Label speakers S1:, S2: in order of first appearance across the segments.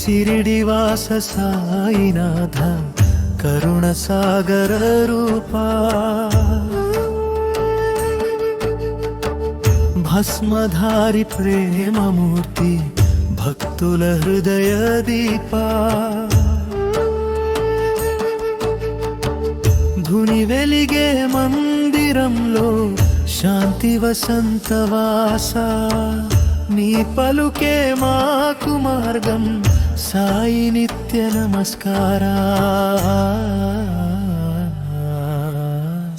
S1: शिरिडिवास साईनाथ करुणसागर रूपा भस्मधारी प्रेममूर्ति भक्तुल हृदय दीपा धुनि वेलिगे मंदिरंलो शांति वसंतवासा नी पलुके माकु मार्गं साई नित्य नमस्कारा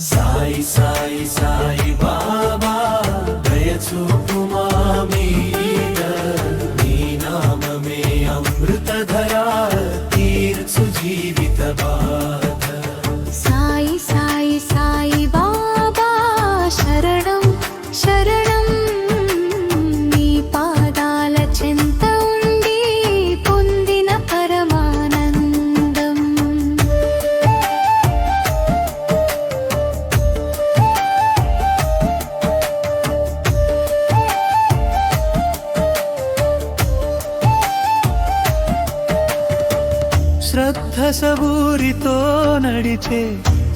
S1: साई साई साई बाबा दय చూపు మా మీద నీ నామమే అమృతధార తీర్చు జీవిత బాధ
S2: సాయి సాయి సాయి బాబా శరణం శరణం నీ పాదాల చెంత ఉండి పొందిన పరమానందం
S1: శ్రద్ధ సబూరితో నడిచే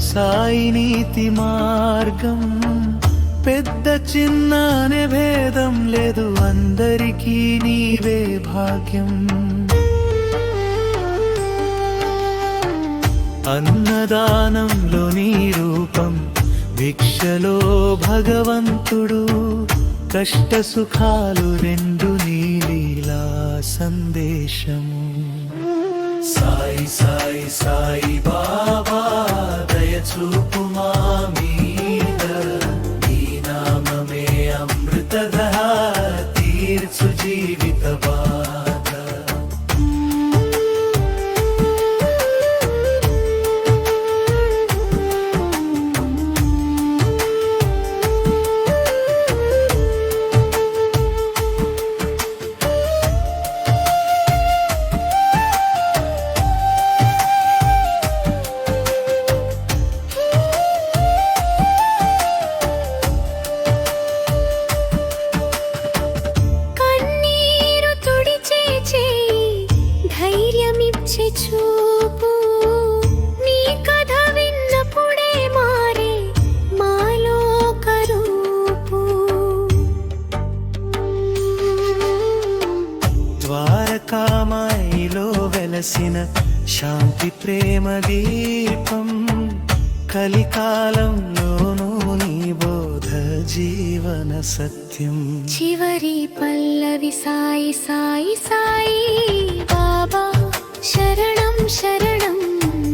S1: సాయి నీతి మార్గం పెద్ద చిన్న అనే భేదం లేదు అందరికీ నీవే భాగ్యం అన్నదానంలో నీ రూపం భిక్షలో భగవంతుడు కష్ట సుఖాలు రెండు నీ లీలా సందేశము సాయి సాయి సాయి బాబా దయ చూపు మా మీద నీ నామమే అమృతధార తీర్చు జీవిత బాధ
S2: చూపు నీ కథ విన్నప్పుడే మారే మాలో కరూపు
S1: ద్వారకామాయిలో వెలసిన శాంతి ప్రేమ దీపం కలికాలంలోనూ నీ బోధ జీవన సత్యం
S2: చివరి పల్లవి సాయి సాయి సాయి బాబా శరణం శరణం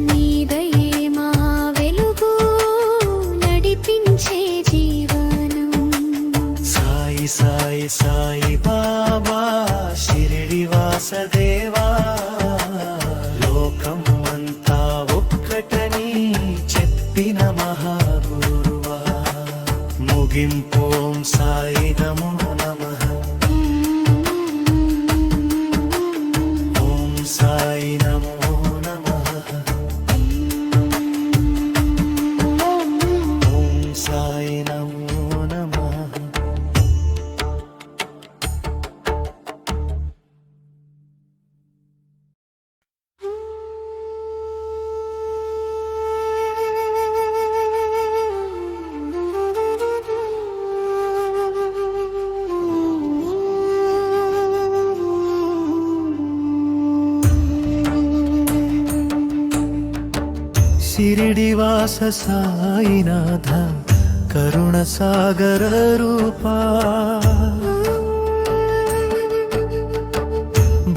S2: నీదయే మా వెలుగు నడిపించే జీవనం
S1: సాయి సాయి సాయి బాబా షిరిడివాస దేవా లోకం అంతా ఒక్కటని చెప్పిన మహాగురువా ముగింపు ఓం సాయి నమో నమః సాయి నమో నమః ఓం సాయి నమో నమః शिरिडिवास साईनाथ करुणसागर रूपा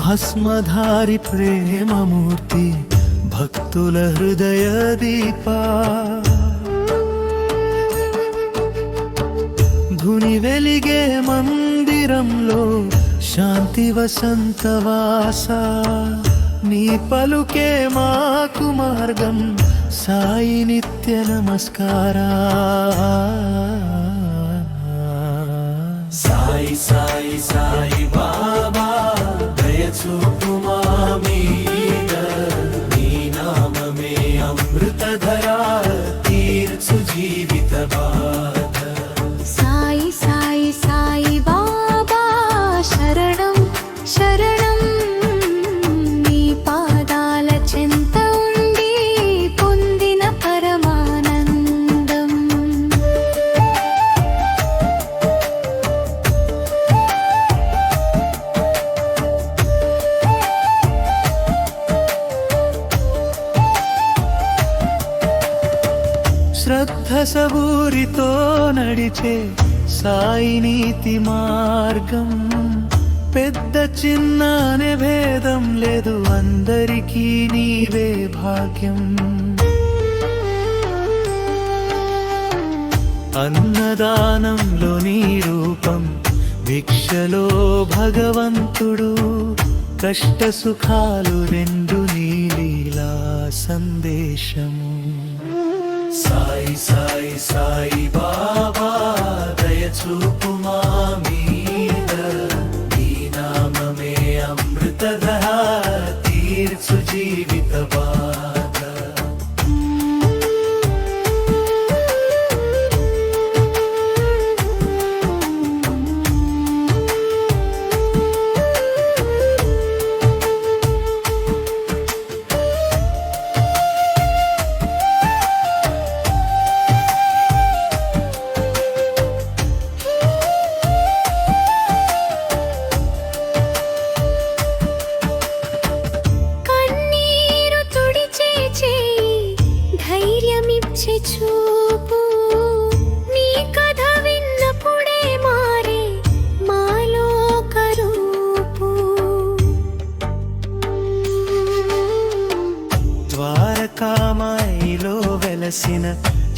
S1: भस्मधारी प्रेममूर्ति भक्तुल हृदय दीपा धुनि वेलिगे मंदिरंलो शांति वसंतवासा నీ పలుకే మాకు మార్గం సాయి నిత్య నమస్కారా సాయి సాయి సాయి బాబా దయ చూపు మా మీద నీ నామమే అమృతధార తీర్చు జీవిత బాధ
S2: సాయి సాయి సాయి బాబా శరణం శరణం
S1: శ్రద్ధ సబూరితో నడిచే సాయి నీతి మార్గం పెద్ద చిన్న అనే భేదం లేదు అందరికీ నీవే భాగ్యం అన్నదానంలో నీ రూపం భిక్షలో భగవంతుడు కష్ట సుఖాలు రెండు నీ లీలా సందేశము సాయి సాయి సాయి బాబా దయచూపు మా మీద నీ నామమే అమృతధార తీర్చు జీవిత బాధ
S2: చూపు నీ కథ విన్నప్పుడే మారే మాలో కరూపు
S1: ద్వారకామాయిలో వెలసిన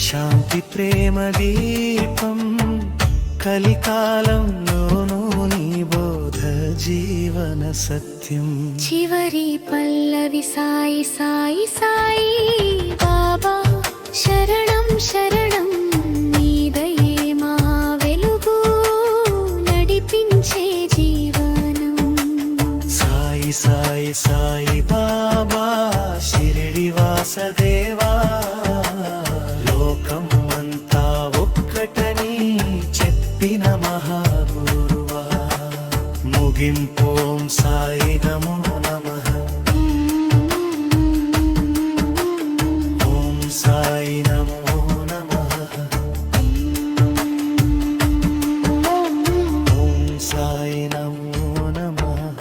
S1: శాంతి ప్రేమ దీపం కలికాలంలోనూ నీ బోధ జీవన సత్యం
S2: చివరి పల్లవి సాయి సాయి సాయి బాబా శరణం శరణం నీదయే మా వెలుగు నడిపించే జీవనం
S1: సాయి సాయి సాయి బాబా షిరిడి వాసదేవా లోకం అంతా ఒక్కటని చెప్పిన మహాగురువా ముగింపు ఓం సాయి నమో నమః సాయి నమో నమః ఓం సాయి నమో నమః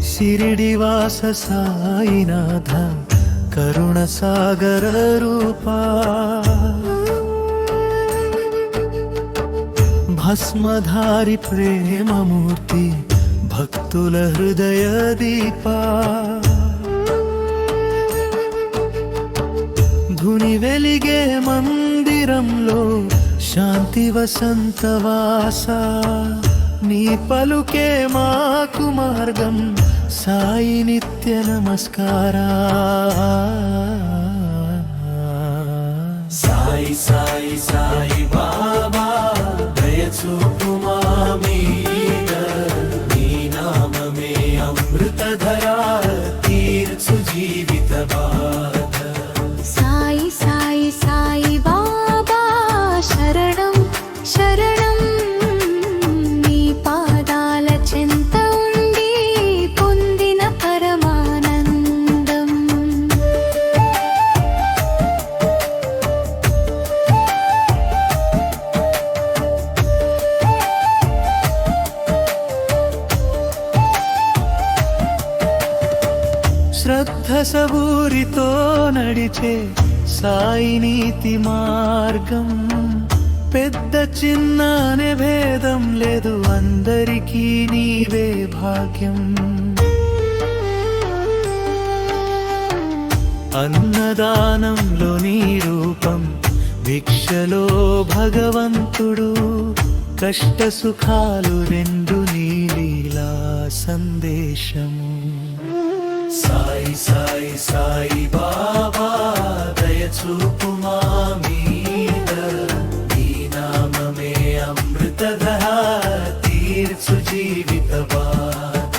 S1: शिरडिवास साईनाथ करुण सागर रूपा भस्मधारी प्रेम मूर्ति भक्तुल हृदय दीपा धुनि वेलिगे मंदिरंलो शांति वसंतवासा నీ పలుకే మాకు మార్గం సాయి నిత్య నమస్కారా సాయి సాయి సాయి బాబా దయచూపు మా మీద నీ నామమే అమృతధార తీర్చు జీవిత బాధ
S2: సాయి సాయి సాయి బాబా శరణం శరణం చెంత ఉండి పొందిన పరమానందం
S1: శ్రద్ధ సబూరితో నడిచే సాయి నీతి మార్గం పెద్ద చిన్న అనే భేదం లేదు అందరికీ నీవే భాగ్యం అన్నదానంలో నీ రూపం భిక్షలో భగవంతుడు కష్ట సుఖాలు రెండు నీ లీలా సందేశము సాయి సాయి సాయి బాబా దయచూపు మా మీద నీ నామమే అమృతధార తీర్చు జీవిత బాధ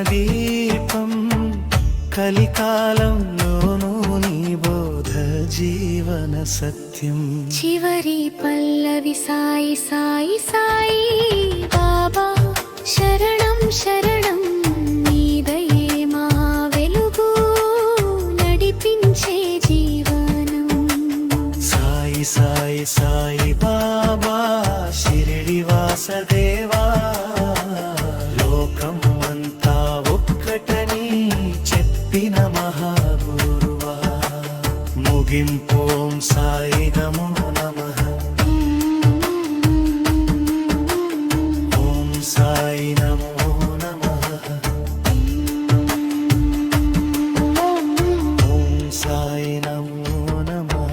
S1: దీపం కలికాలంలోనూ నీ బోధ జీవన సత్యం.
S2: చివరి పల్లవి సాయి సాయి సాయి బాబా శరణం శరణం నీదయే మా వెలుగు నడిపించే జీవనం.
S1: సాయి సాయి సాయి బాబా షిరిడి వాసదేవా లోకం అంతా ఒక్కటని చెప్పిన మహాగురువా. ముగింపు ఓం సాయి నమో నమః. ఓం సాయి నమో నమః. ఓం సాయి నమో నమః.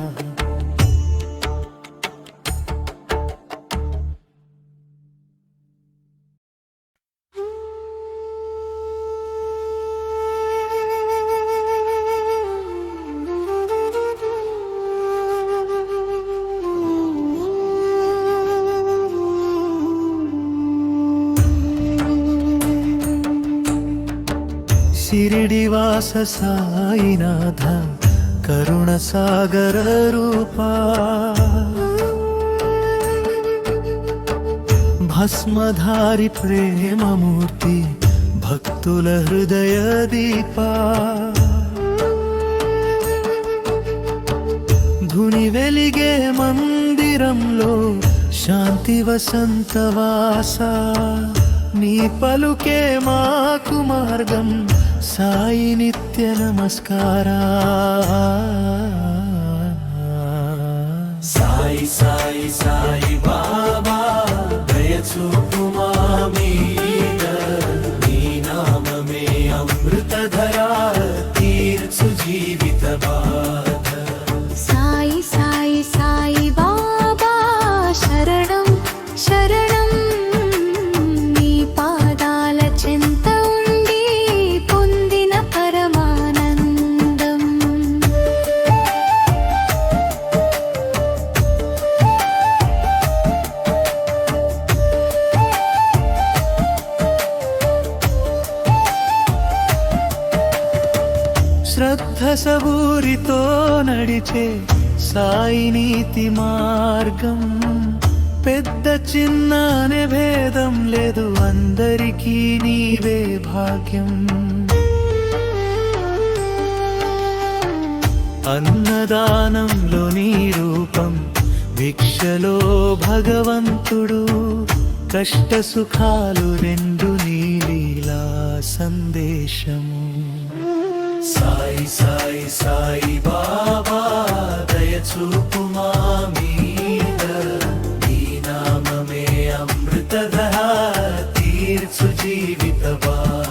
S1: शिरडिवास साईनाथ करुण सागर रूपा भस्मधारी प्रेम मूर्ति भक्तुल हृदय दीपा धुनि वेलिगे मंदिरंलो शांति वसंतवासा నీ పలుకే మాకు మార్గం సాయి నిత్య నమస్కారా. సాయి సాయి సాయి బాబా దయ చూపు మా మీద నీ నామమే అమృతధార తీర్చు జీవిత బాధ.
S2: సాయి సాయి సాయి బాబా శరణం శరణం చెంత ఉండి పొందిన పరమానందం.
S1: శ్రద్ధ సబూరితో నడిచే సాయి నీతి మార్గం పెద్ద చిన్న అనే భేదం లేదు అందరికీ నీవే భాగ్యం. అన్నదానంలో నీ రూపం భిక్షలో భగవంతుడు కష్ట సుఖాలు రెండు నీ లీలా సందేశము. సాయి సాయి సాయి బాబా దయ చూపు మా మీద నీ నామమే అమృతధార తీర్చు జీవిత బాధ.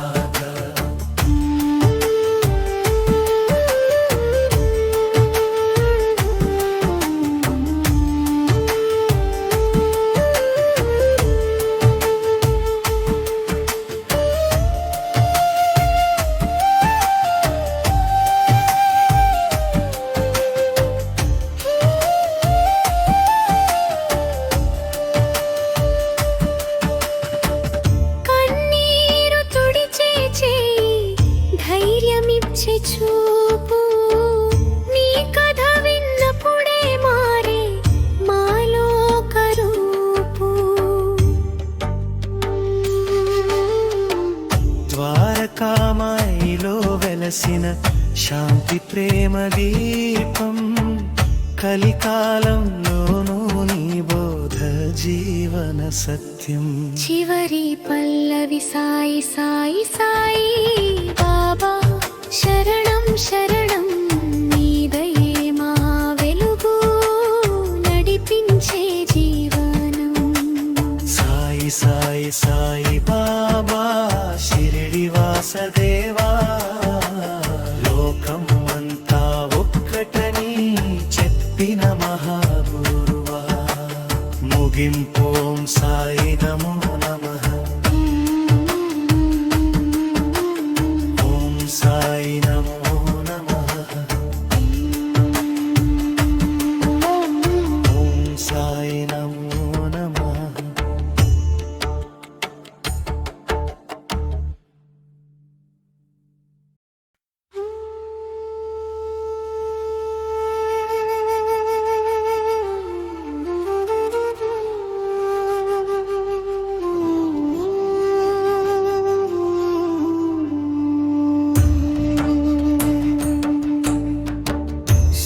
S2: చూపు నీ కథ విన్నప్పుడే మారే మాలో కరూపు.
S1: ద్వారకామాయిలో వెలసిన శాంతి ప్రేమ దీపం కలికాలంలోనూ నీ బోధ జీవన సత్యం.
S2: చివరి పల్లవి సాయి సాయి సాయి బాబా శరణం శరణం నీదయే మా వెలుగు నడిపించే జీవనం.
S1: సాయి సాయి సాయి బాబా షిరిడి వాసదేవా లోకం అంతా ఒక్కటని చెప్పిన మహాగురువా. ముగింపు ఓం సాయి నమో నమః.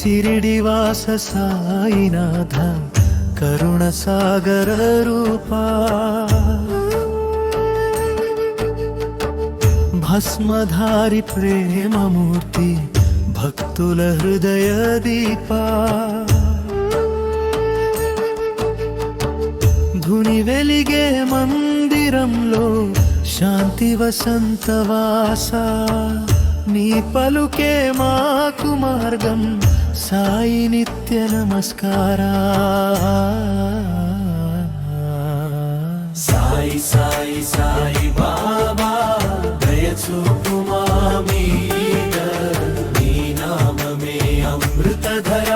S1: शिरडिवास साईनाथ करुण सागर रूपा भस्मधारी प्रेम मूर्ति भक्तुल हृदय दीपा धुनि वेलिगे मंदिरंलो शांति वसंतवासा నీ పలుకే మాకు మార్గం సాయి నిత్య నమస్కారా సాయి సాయి సాయి బాబా దయ చూపు మా మీద నీ నామమే అమృతధార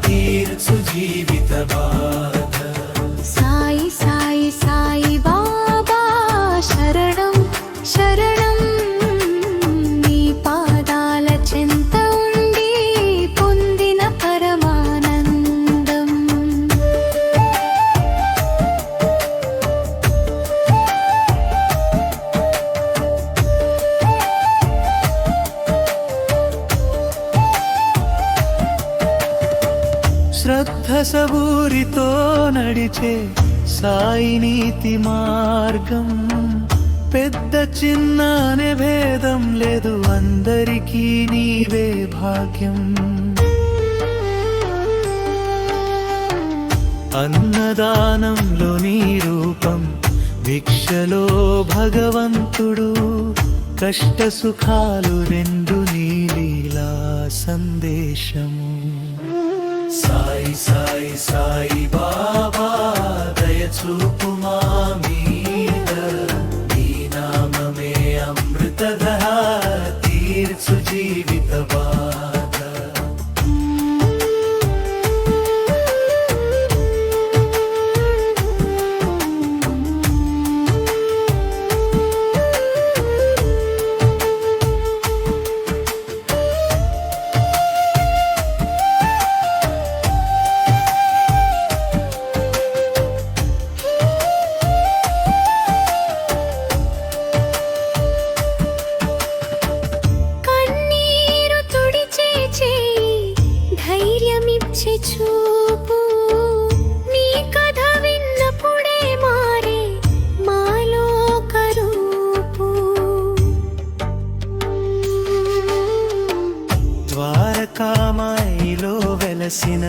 S1: తీర్చు జీవిత బాధ
S2: సాయి సాయి సాయి బాబా శరణం శరణం
S1: శ్రద్ధ సబూరితో నడిచే సాయి నీతి మార్గం పెద్ద చిన్న అనే భేదం లేదు అందరికీ నీవే భాగ్యం అన్నదానంలో నీ రూపం భిక్షలో భగవంతుడు కష్ట సుఖాలు రెండు నీ లీలా సందేశము సాయి సాయి సాయి బాబా దయ చూపు మా మీద నీ నామమే అమృతధార తీర్చు జీవిత బాధ
S2: చూపు నీ కథ విన్నప్పుడే మారే మాలో కరూపు
S1: ద్వారకామాయిలో వెలసిన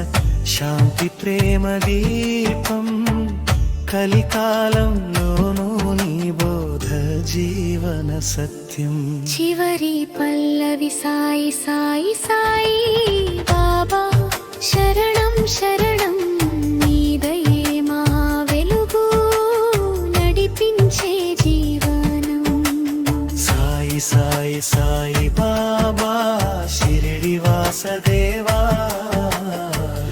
S1: శాంతి ప్రేమ దీపం కలికాలంలోనూ నీ బోధ జీవన సత్యం
S2: చివరి పల్లవి సాయి సాయి సాయి బాబా శరణం శరణం నీదయే మా వెలుగు నడిపించే జీవనం
S1: సాయి సాయి సాయి బాబా షిరిడివాస దేవా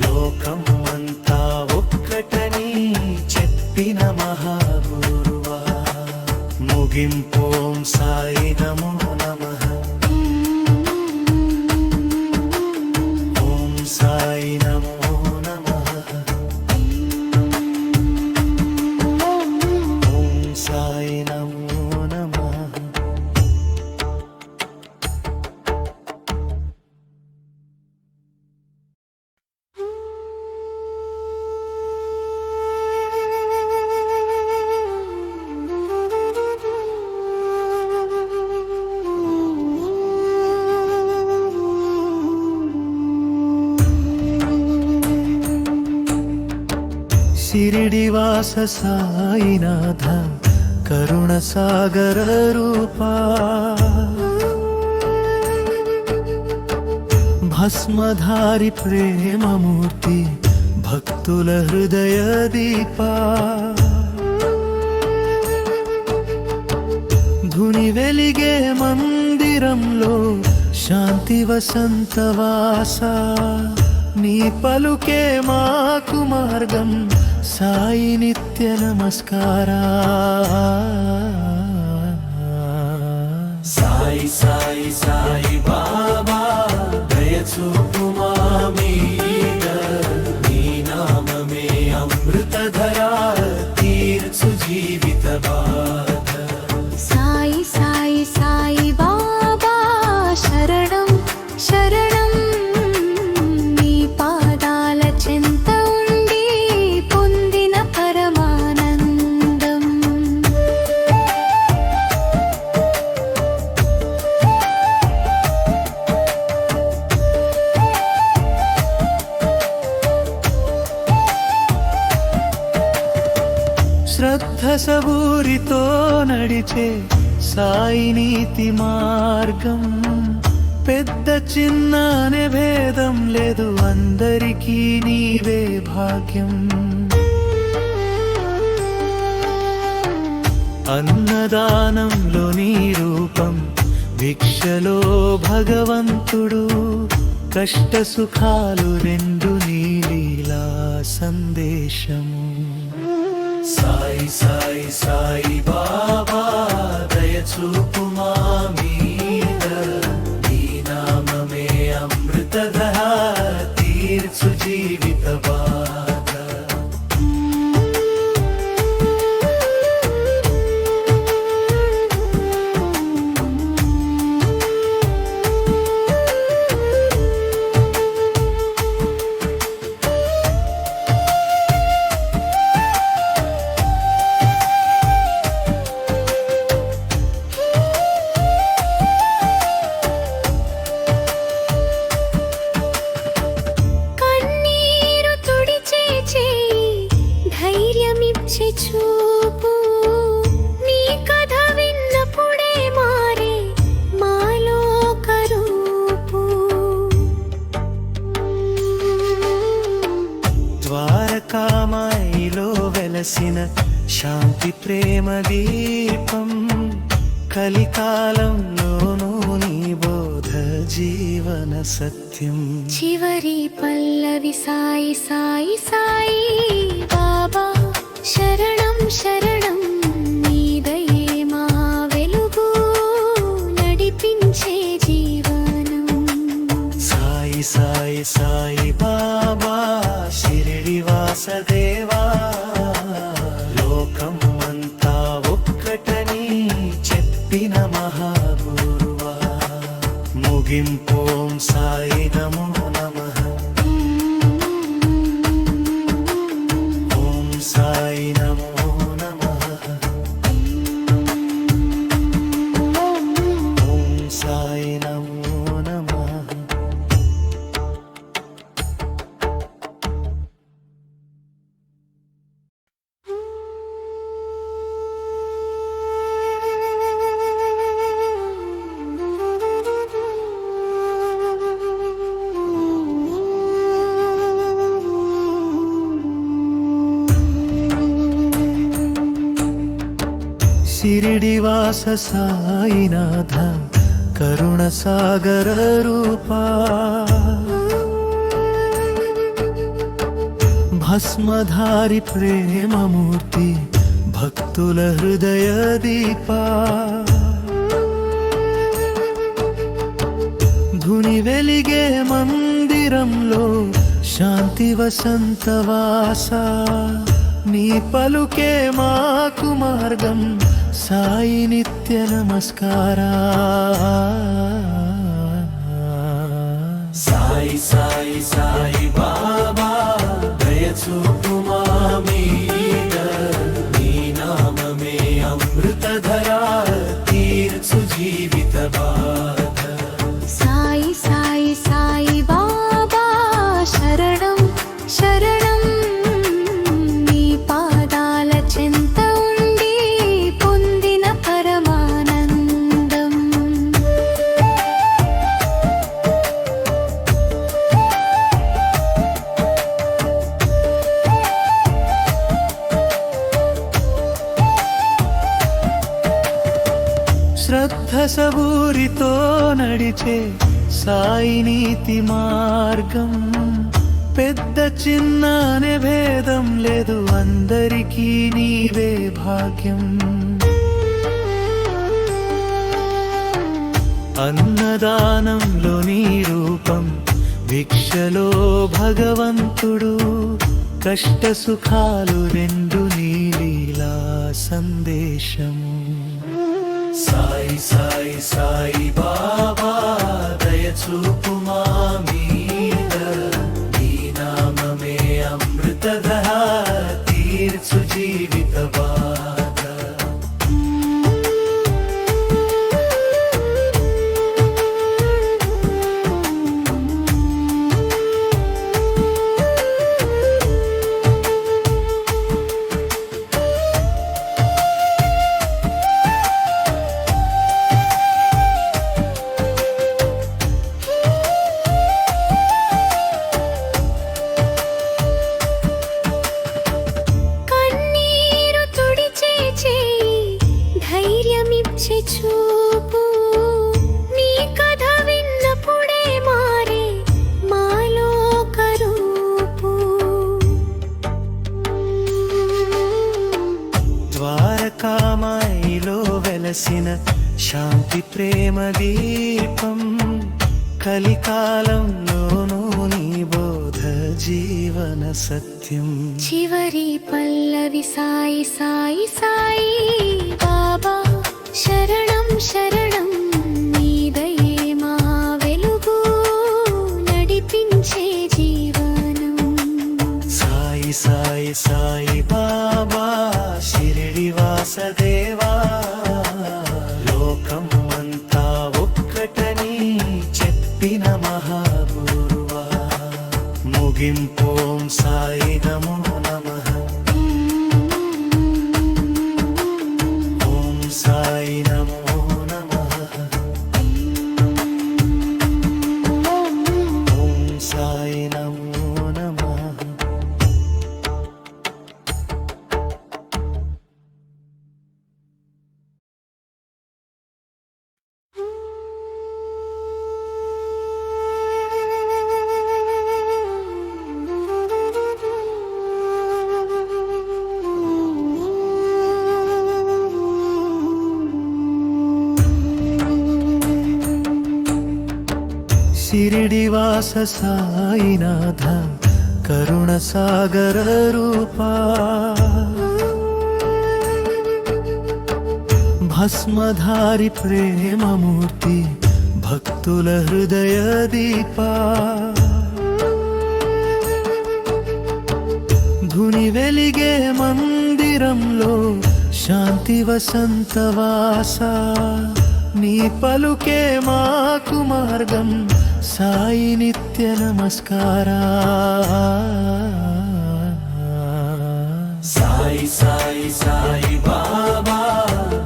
S1: లోకం అంతా ఒక్కటని చెప్పిన మహాగురువా ముగింపోం సాయి నమో నమః సాయి నమో నమః ఓం సాయి నమో నమః शिरडिवास साईनाथ करुण सागर रूपा भस्मधारी प्रेम मूर्ति भक्तुल हृदय दीपा धुनि वेलिगे मंदिरंलो शांति वसंतवासा నీ పలుకే మాకు మార్గం సాయి నిత్య నమస్కారా సాయి సాయి సాయి బాబా దయ చూపు మా మీద నీ నామమే అమృతధార తీర్చు జీవిత బాధ
S2: సాయి సాయి సాయి బాబా శరణం శరణం
S1: సబూరితో నడిచే సాయి నీతి మార్గం పెద్ద చిన్న అనే భేదం లేదు అందరికీ నీవే భాగ్యం అన్నదానంలో నీ రూపం భిక్షలో భగవంతుడు కష్ట సుఖాలు రెండు నీ లీలా సందేశము సాయి సాయి సాయి బాబా దయచూపు మా మీద నీ నామమే అమృతధార తీర్చు జీవిత బాధ
S2: చూపు నీ కథ విన్నప్పుడే మారే మాలో కరూపు
S1: ద్వారకామాయిలో వెలసిన శాంతి ప్రేమ దీపం కలికాలంలోనూ నీ బోధ జీవన సత్యం
S2: చివరి పల్లవి సాయి సాయి సాయి బాబా శరణం శరణం నీదయే మా వెలుగు నడిపించే జీవనం
S1: సాయి సాయి సాయి బాబా షిరిడి వాసదేవా లోకం అంతా ఒక్కటని చెప్పిన మహాగురువా ముగింపు ఓం సాయి నమో నమః సాయి నమో నమః ఓం సాయి నమో నమః షిరిడివాస సాయినాథ కరుణ సాగర రూపా భస్మధారి ప్రేమమూర్తి భక్తుల హృదయ దీపా ధుని వెలిగే మందిరంలో శాంతి వసంతవాస నీ పలుకే మాకు మార్గం సాయి నిత్య నమస్కారా సాయి సాయి సాయి బాబా దయచూపు మా మీద నీ నామమే అమృతధార తీర్చు జీవిత బాధ
S2: సాయి సాయి సాయి బాబా శరణం శరణం నీ పాదాల చెంత ఉండి పొందిన పరమానందం
S1: శ్రద్ధ సబూరితో నడిచే సాయి నీతి మార్గం పెద్ద చిన్న అనే భేదం లేదు అందరికీ నీవే భాగ్యం అన్నదానంలో నీ రూపం భిక్షలో భగవంతుడు కష్ట సుఖాలు రెండు నీ లీలా సందేశము సాయి సాయి సాయి బాబా దయచూపు మా మీద నీ నామమే అమృతధార తీర్చు జీవిత బాధ దీపం కలికాలంలోనూ నీ బోధ జీవన సత్యం.
S2: చివరి పల్లవి సాయి సాయి సాయి బాబా శరణం శరణం నీదయే మా వెలుగు నడిపించే జీవనం.
S1: సాయి సాయి సాయి బాబా షిరిడి వాసదేవా లోకం అంతా ఒక్కటని చెప్పిన మహాగురువా. ముగింపోం సాయి నమో నమః. ఓం సాయి నమో నమః. ఓం సాయి నమో నమః. షిరిడివాస సాయినాథ కరుణ సాగర రూపా భస్మధారి ప్రేమమూర్తి భక్తుల హృదయ దీపా. ధుని వెలిగే మందిరంలో శాంతి వసంతవాస నీ పలుకే మాకు మార్గం సాయి నిత్య నమస్కారా. సాయి సాయి సాయి బాబా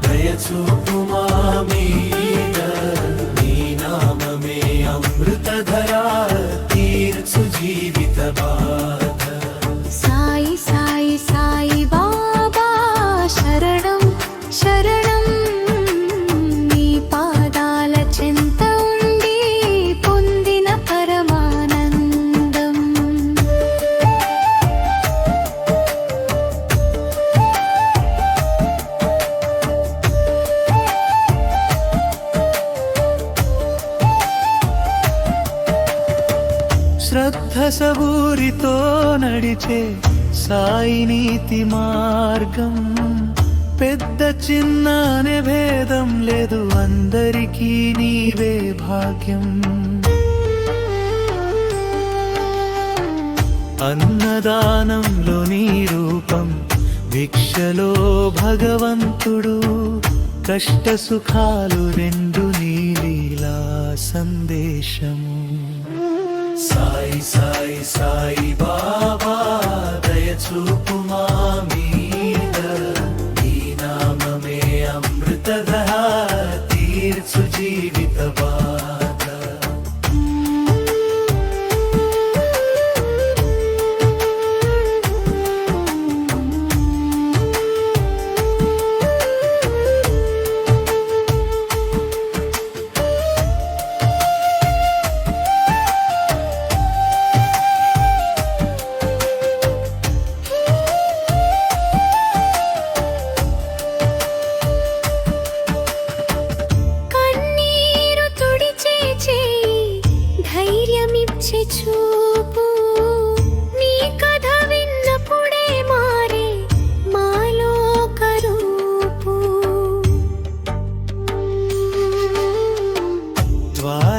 S1: దయచూపు మా మీద నీ నామమే అమృతధరా తీర్చు జీవిత బాధ.
S2: సాయి సాయి సాయి బాబా శరణం శరణం నీ పాదాల చెంత ఉండి పొందిన పరమానందం.
S1: శ్రద్ధ సబూరితో నడిచే సాయి నీతి మార్గం పెద్ద చిన్న అనే భేదం లేదు అందరికీ నీవే భాగ్యం. అన్నదానంలో నీ రూపం భిక్షలో భగవంతుడు కష్ట సుఖాలు రెండు నీ లీలా సందేశము. సాయి సాయి సాయి బాబా దయచూపు మా మీద నీ నామమే అమృతధరా తీర్చు జీవిత బాధ.
S2: కన్నీరు తుడిచే చేయి ధైర్యమిచ్చే చూపు నీ కథ విన్నప్పుడే మారే మాలో కరూపు.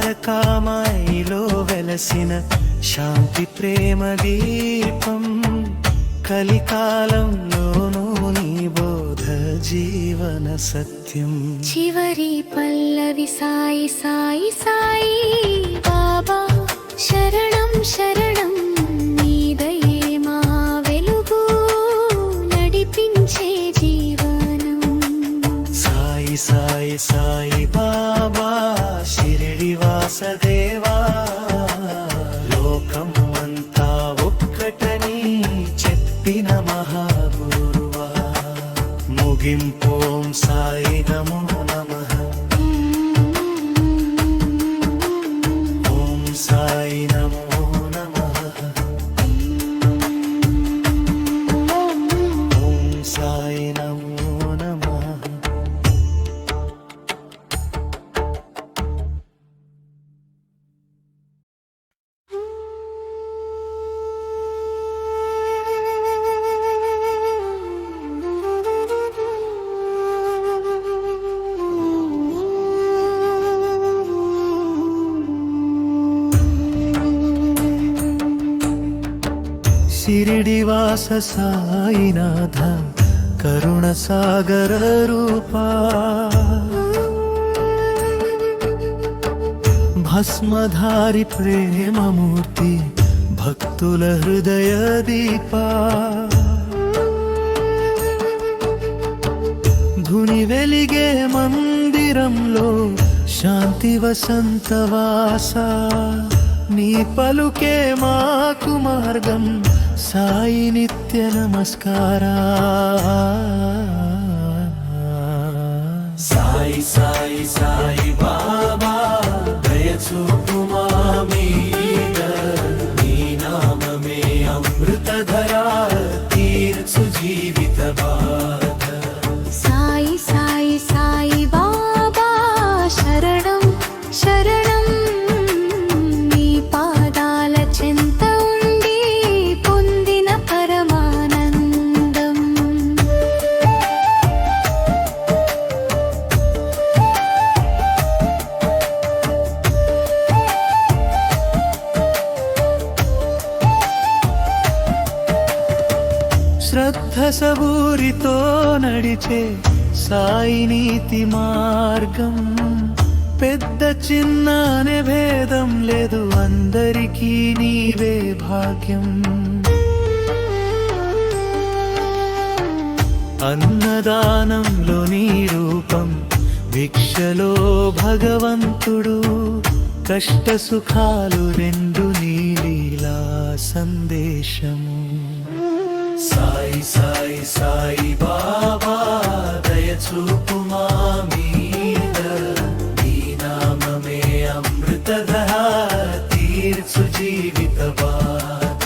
S1: ద్వారకామాయిలో వెలసిన శాంతి ప్రేమ దీపం కలికాలంలోనూ నీ బోధ జీవన సత్యం.
S2: చివరి పల్లవి సాయి సాయి సాయి బాబా శరణం శరణం నీదయే మా వెలుగు నడిపించే జీవనం.
S1: సాయి సాయి సాయి బాబా షిరిడి వాసదేవా లోకం అంతా ఒక్కటని చెప్పిన మహాగురువా. ముగింపోం సాయి నమో నమః. ఓం సాయి నమో నమః. ఓం సాయి నమో నమః. शिरडिवास साईनाथ करुणसागर रूपा भस्मधारी प्रेममूर्ति भक्तुल हृदय दीपा धुनि वेलिगे मंदिरंलो शांति वसंतवासा नी पलुके माकु मार्गं साई नित्य नमस्कारा साई साई साई बाबा दयचूपु मा मीद नी नाममे अमृतधरा तीर्चु जीवित बाध
S2: साई साई साई बाबा शरणं शरणं नी पादाल चिंत उंडी పొందిన పరమానందం
S1: శ్రద్ధ సబూరితో నడిచే సాయి నీతి మార్గం పెద్ద చిన్న అనే భేదం లేదు అందరికీ నీవే భాగ్యం అన్నదానంలో నీ రూపం భిక్షలో భగవంతుడు కష్ట సుఖాలు రెండు నీ లీలా సందేశము సాయి సాయి సాయి బాబా దయచూపు మా మీద నీ నామమే అమృతధరా తీర్చు జీవిత బాధ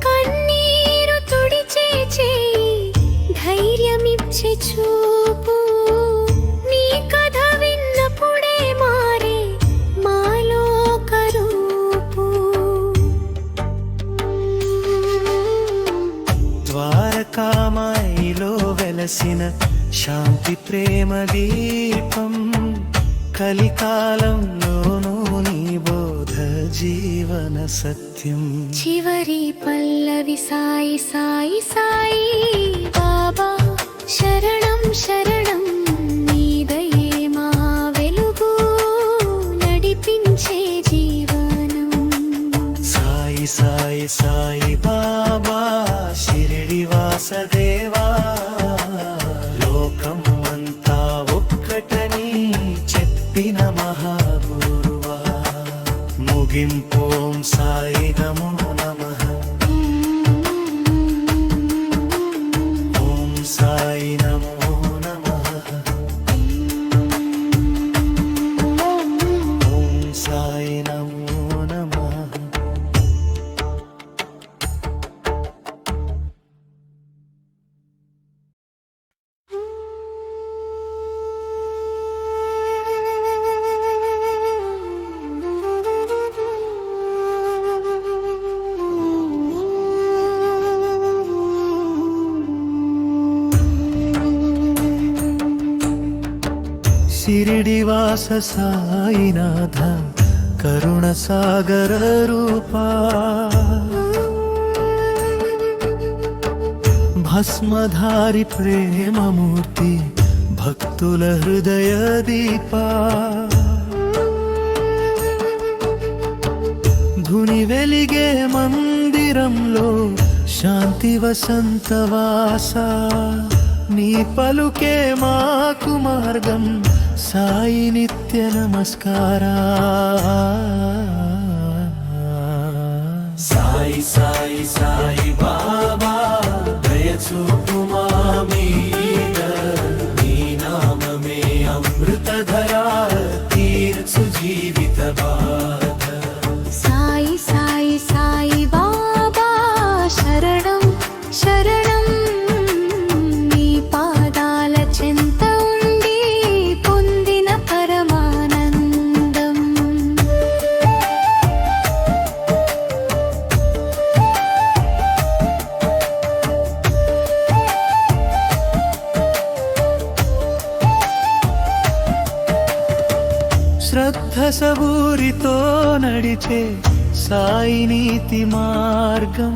S2: కన్నీరు తుడిచే చేయి ధైర్యమిచ్చే చూపు నీ కథ విన్నప్పుడే మారే మాలో కరూపు
S1: ద్వారకామాయిలో వెలసిన శాంతి ప్రేమ దీపం కలికాలంలోనూ నీ బోధ జీవన సత్యం
S2: చివరి పల్లవి సాయి సాయి సాయి బాబా శరణం శరణం నీదయే మా వెలుగు నడిపించే జీవనం
S1: సాయి సాయి సాయి బాబా షిరిడి వాసదేవా లోకం అంతా ఒక్కటని చెప్పిన మహాగురువా ముగింపోం సాయి నమో నమః ఓం సాయి నమో నమః ఓం సాయి నమో నమః शिरडिवास साईनाथ करुणसागर रूपा भस्मधारी प्रेममूर्ति भक्तुल हृदय दीपा धुनि वेलिगे मंदिरंलो शांति वसंतवासा నీ పలుకే మాకు మార్గం సాయి నిత్య నమస్కారా సాయి సాయి సాయి బాబా దయచూపు మా మీద నీ నామమే అమృతధరా తీర్చు జీవిత బాధ
S2: సాయి సాయి సాయి బాబా శరణం శరణం
S1: సబూరితో నడిచే సాయి నీతి మార్గం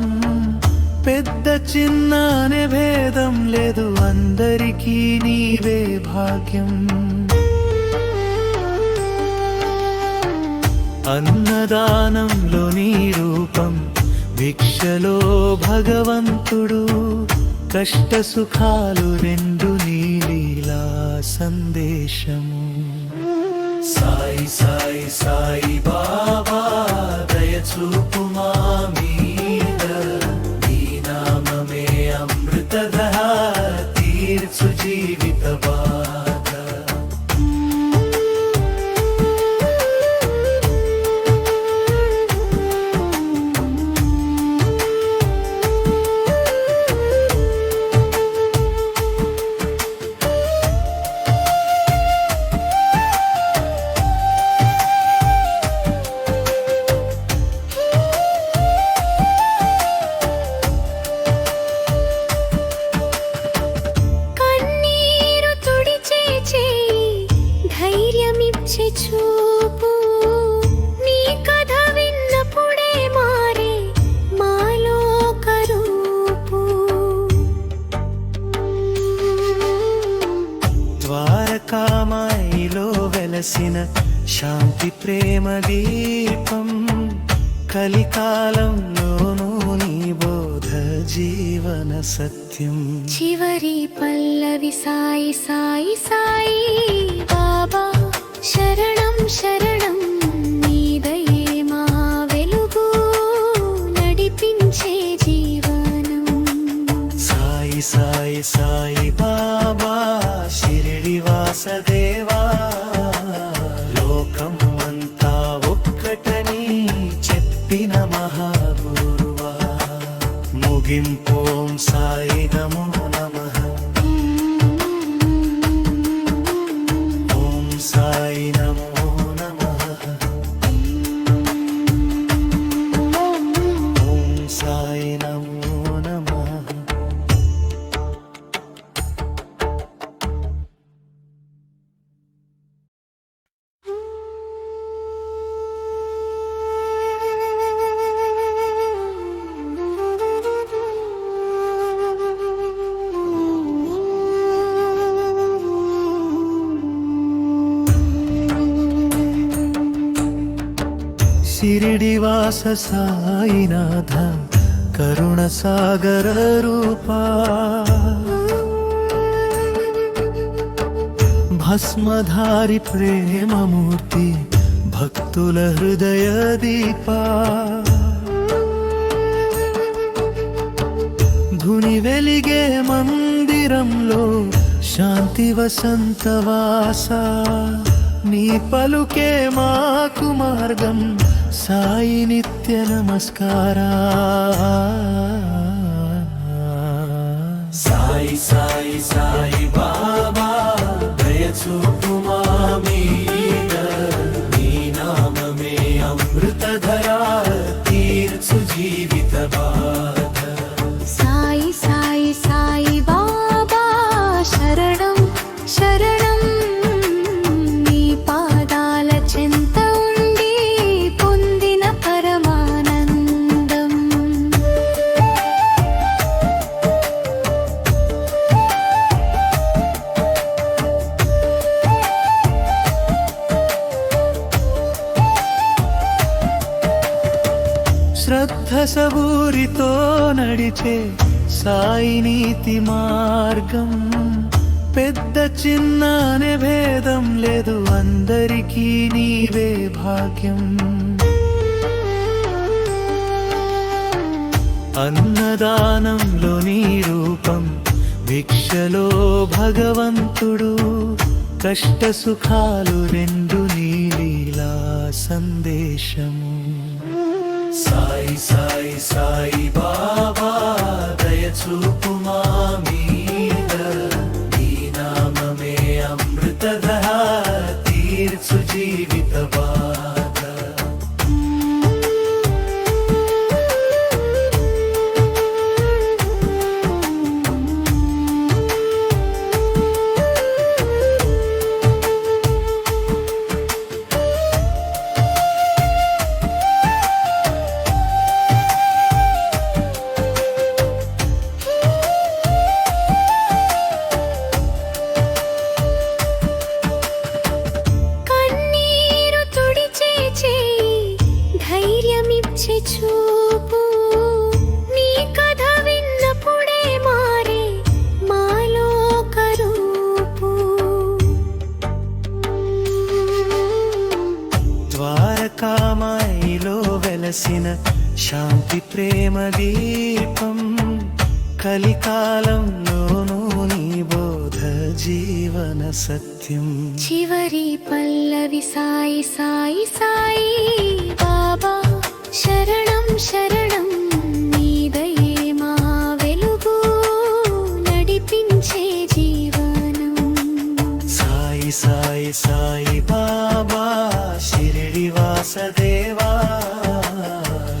S1: పెద్ద చిన్న అనే భేదం లేదు అందరికీ నీవే భాగ్యం అన్నదానంలో నీ రూపం భిక్షలో భగవంతుడు కష్ట సుఖాలు రెండు నీ లీలా సందేశము సాయి సాయి సాయి బాబా దయచూపు మా మీద నీ నామమే అమృతధార తీర్చు జీవిత బాధ
S2: చూపు నీ కథ విన్నప్పుడే మారే మాలో కరూపు
S1: ద్వారకామాయిలో వెలసిన శాంతి ప్రేమ దీపం కలికాలంలోనూ నీ బోధ జీవన సత్యం
S2: చివరి పల్లవి సాయి సాయి సాయి బాబా శరణం శరణం నీదయే మా వెలుగు నడిపించే జీవనం
S1: సాయి సాయి సాయి బాబా షిరిడి వాసదేవా లోకం అంతా ఒక్కటని చెప్పిన మహాగురువా ముగింపోం సాయి నమో నమః సాయి నమో నమః ఓం సాయి నమో నమః షిరిడివాస సాయినాథ కరుణ సాగర రూపా భస్మధారి ప్రేమమూర్తి భక్తుల హృదయ దీపా ధుని వెలిగే మందిరంలో శాంతి వసంతవాస నీ పలుకే మాకు మార్గం సాయి నిత్య నమస్కారా సాయి సాయి సాయి బాబా దయచూపు మా మీద నీ నామమే అమృతధార తీర్చు జీవిత బాధ
S2: సాయి సాయి సాయి బాబా శరణం శరణం నీ పాదాల చెంత ఉండి పొందిన పరమానందం
S1: శ్రద్ధ సబూరితో నడిచే సాయి నీతి మార్గం పెద్ద చిన్న అనే భేదం లేదు అందరికీ నీవే భాగ్యం అన్నదానంలో నీ రూపం భిక్షలో భగవంతుడు కష్ట సుఖాలు రెండు నీ లీలా సందేశము సాయి సాయి సాయి బాబా దయచూపు మా మీద నీ నామమే అమృతధార తీర్చు జీవిత బాధ
S2: చూపు నీ కథ విన్నప్పుడే మారే మాలో కరూపు
S1: ద్వారకామాయిలో వెలసిన శాంతి ప్రేమ దీపం కలికాలంలోనూ నీ బోధ జీవన సత్యం
S2: చివరి పల్లవి సాయి సాయి సాయి బాబా శరణం శరణం నీదయే మా వెలుగు నడిపించే జీవనం
S1: సాయి సాయి సాయి బాబా షిరిడి వాసదేవా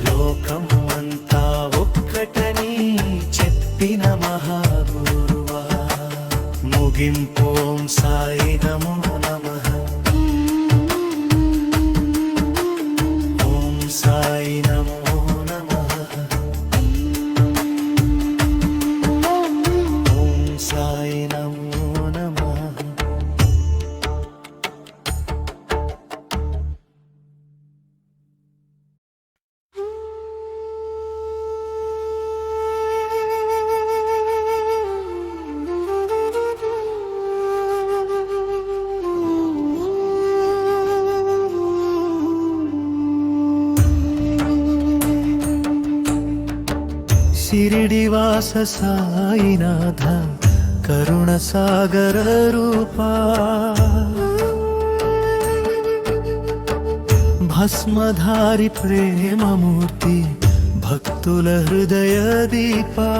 S1: లోకం అంతా ఒక్కటని చెప్పిన మహాగురువా ముగింపు ఓం సాయి నమో నమః ఓం సాయి నమో నమః ఓం సాయి నమో నమః शिरडिवास साईनाथ करुण सागर रूपा भस्मधारी प्रेम मूर्ति भक्तुल हृदय दीपा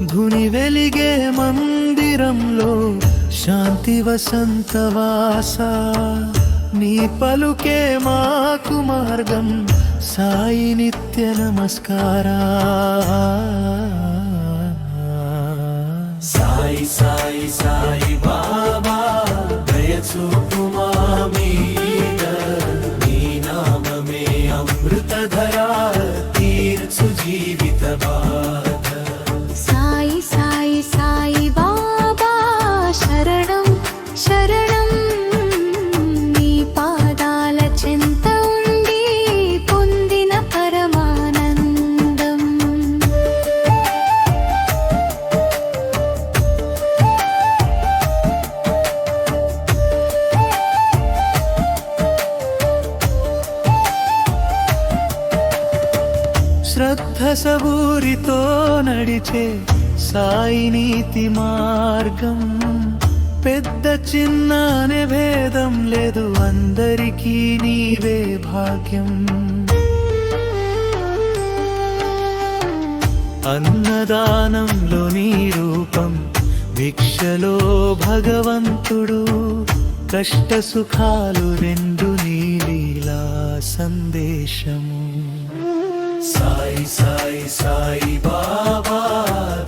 S1: धुनि वेलिगे मंदिरंलो शांति वसंतवासा నీ పలుకే మాకు మార్గం సాయి నిత్య నమస్కారా సాయి సాయి సాయి బాబా దయచూపు మా మీద నీ నామమే అమృతధార తీర్చు జీవిత బాధ
S2: సాయి సాయి సాయి బాబా శరణం శరణం చెంత ఉండి పొందిన పరమానందం
S1: శ్రద్ధ సబూరితో నడిచే సాయి నీతి మార్గం పెద్ద చిన్న అనే భేదం లేదు అందరికీ నీవే భాగ్యం అన్నదానంలో నీ రూపం భిక్షలో భగవంతుడు కష్ట సుఖాలు రెండు నీ లీలా సందేశము సాయి సాయి సాయి బాబా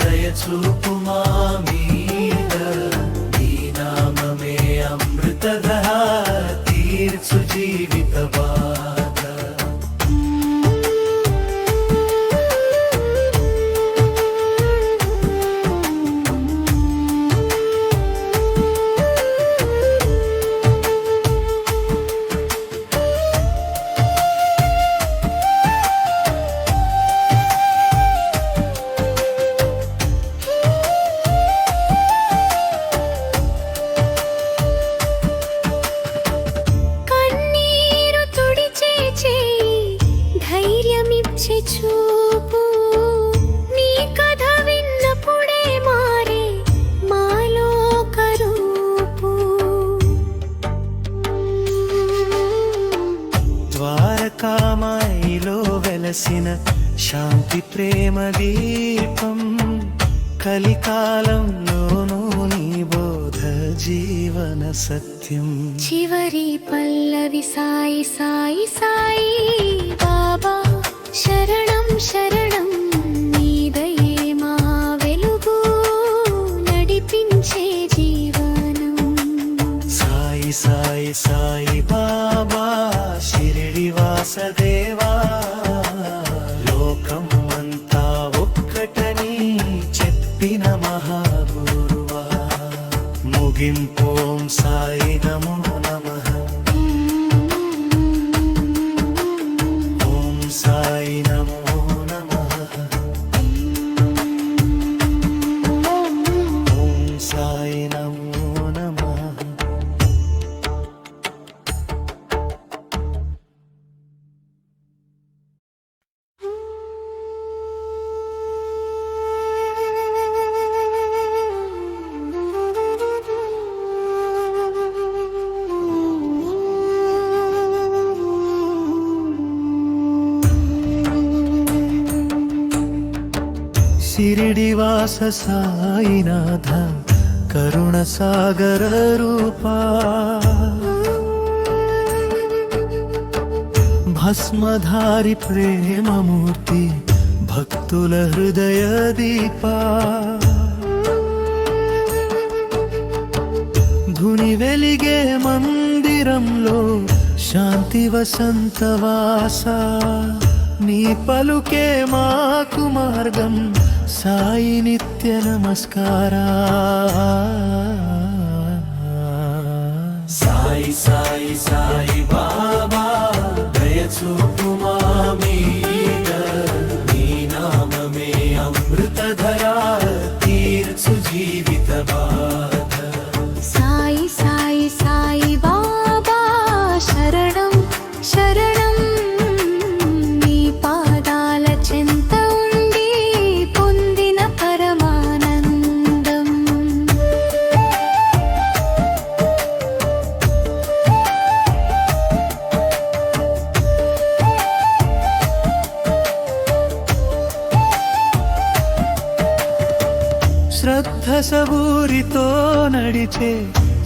S1: దయచూపు మా మీద అమృతధార తీర్చు జీవిత బాధ
S2: చూపు నీ కథ విన్నప్పుడే మారే మాలో కరూపు
S1: ద్వారకామాయిలో వెలసిన శాంతి ప్రేమ దీపం కలికాలంలోనూ నీ బోధ జీవన సత్యం
S2: చివరి పల్లవి సాయి సాయి సాయి బాబా శరణం శరణం నీదయే మా వెలుగు నడిపించే జీవనం
S1: సాయి సాయి సాయి బాబా షిరిడి వాసదేవా లోకం అంతా ఒక్కటని చెప్పిన మహాగురువా ముగింపు ఓం సాయి నమో నమః शिरडिवास साईनाथ करुण सागर रूपा भस्मधारी प्रेम मूर्ति भक्तुल हृदय दीपा धुनि वेलिगे मंदिरंलो शांति वसंतवासा నీ పలుకే మాకు మార్గం సాయి నిత్య నమస్కారా సాయి సాయి సాయి బాబా దయ చూపు మా మీద నీ నామమే అమృతధార తీర్చు జీవిత బాధ
S2: సాయి సాయి సాయి బాబా శరణం శరణం
S1: శ్రద్ధ సబూరితో నడిచే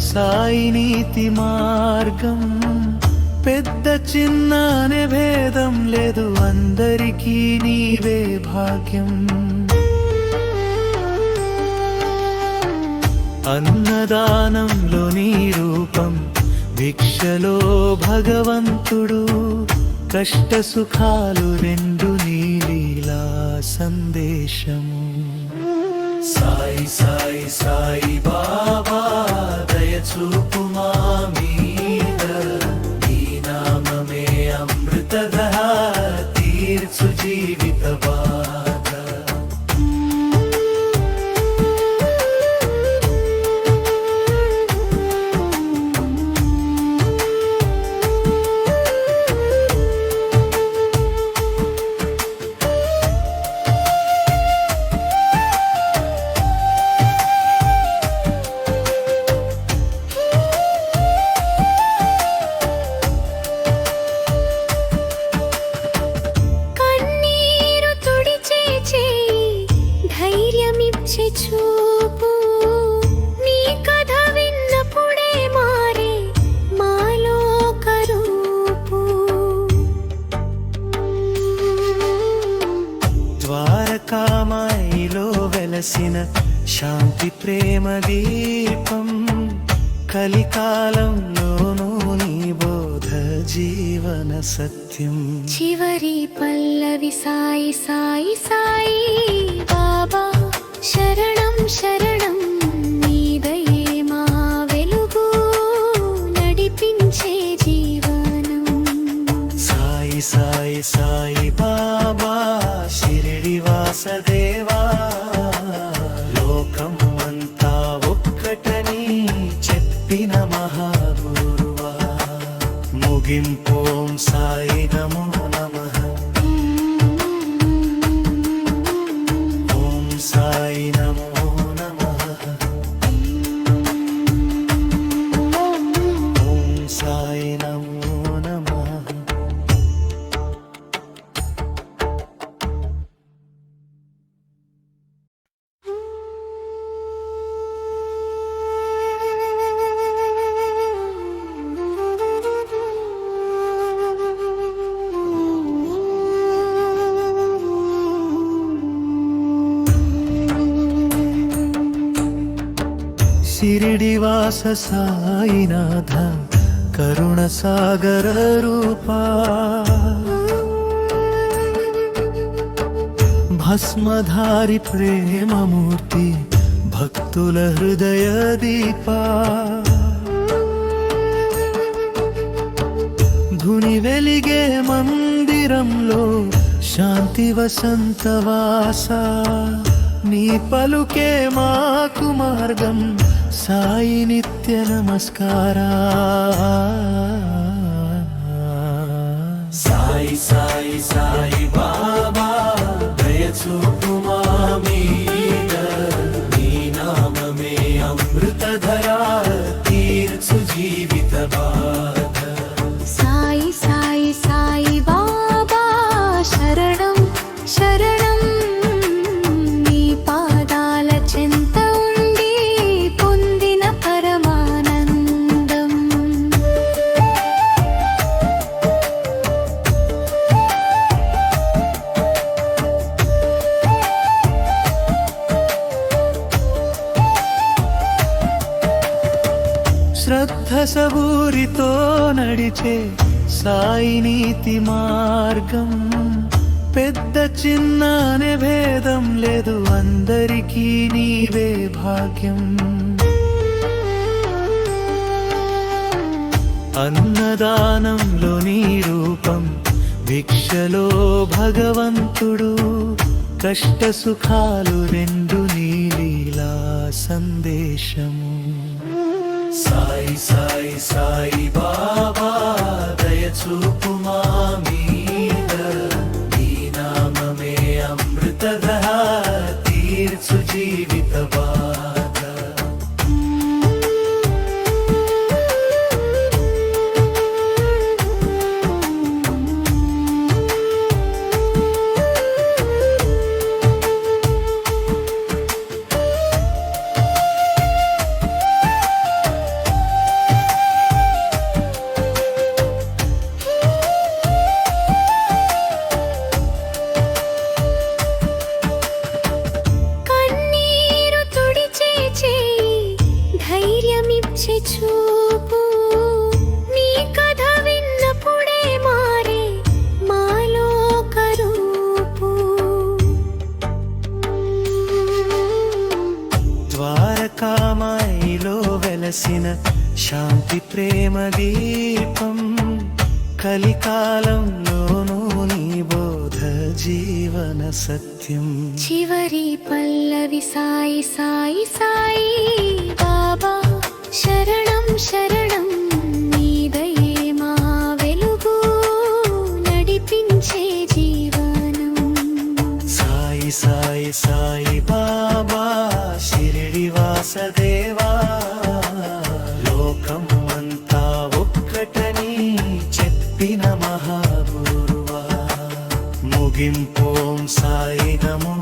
S1: సాయి నీతి మార్గం పెద్ద చిన్న అనే భేదం లేదు అందరికీ నీవే భాగ్యం అన్నదానంలో నీ రూపం భిక్షలో భగవంతుడు కష్ట సుఖాలు రెండు నీ లీలా సందేశము సాయి సాయి సాయి బాబా దయ చూపు మా మీద నీ నామమే అమృతధార తీర్చు జీవిత బాధ
S2: చూపు నీ కథ విన్నప్పుడే మారే మాలో కరూపు
S1: ద్వారకామాయిలో వెలసిన శాంతి ప్రేమ దీపం కలికాలంలోనూ నీ బోధ జీవన సత్యం
S2: చివరి పల్లవి సాయి సాయి సాయి బాబా శరణం శరణం నీదయే మా వెలుగు నడిపించే జీవనం
S1: సాయి సాయి సాయి బాబా షిరిడివాస దేవా లోకం అంతా ఒక్కటని చెప్పిన మహాగురువా ముగింపోం సాయి నమో నమః సాయి నమో నమః ఓం సాయి నమో నమః शिरडिवास साईनाथ करुण सागर रूपा भस्मधारी प्रेम मूर्ति भक्तुल हृदय दीपा धुनि वेलिगे मंदिरंलो शांति वसंतवासा నీ పలుకే మాకు మార్గం సాయి నిత్య నమస్కారా సాయి సాయి సాయి బాబా దయ చూపు మా మీద నీ నామమే అమృతధార తీర్చు జీవిత బాధ
S2: సాయి సాయి సాయి బాబా శరణం శరణం నీ
S1: సబూరితో నడిచే సాయి నీతి మార్గం. పెద్ద చిన్న అనే భేదం లేదు, అందరికీ నీవే భాగ్యం. అన్నదానంలో నీ రూపం, భిక్షలో భగవంతుడు, కష్ట సుఖాలు రెండు నీ లీలా సందేశము. సాయి సాయి సాయి బాబా దయచూపు మా మీద, నీ నామమే అమృతధార తీర్చు జీవిత బాధ.
S2: చూపు నీ కథ విన్నప్పుడే మారే మాలో కరూపు.
S1: ద్వారకామాయిలో వెలసిన శాంతి ప్రేమ దీపం, కలికాలంలోనూ నీ బోధ జీవన సత్యం.
S2: చివరి పల్లవి సాయి సాయి సాయి బాబా శరణం శరణం, నీదయే మా వెలుగు నడిపించే జీవనం.
S1: సాయి సాయి సాయి బాబా షిరిడి వాసదేవా, లోకం అంతా ఒక్కటని చెప్పిన మహాగురువా. ముగింపోం సాయి నమో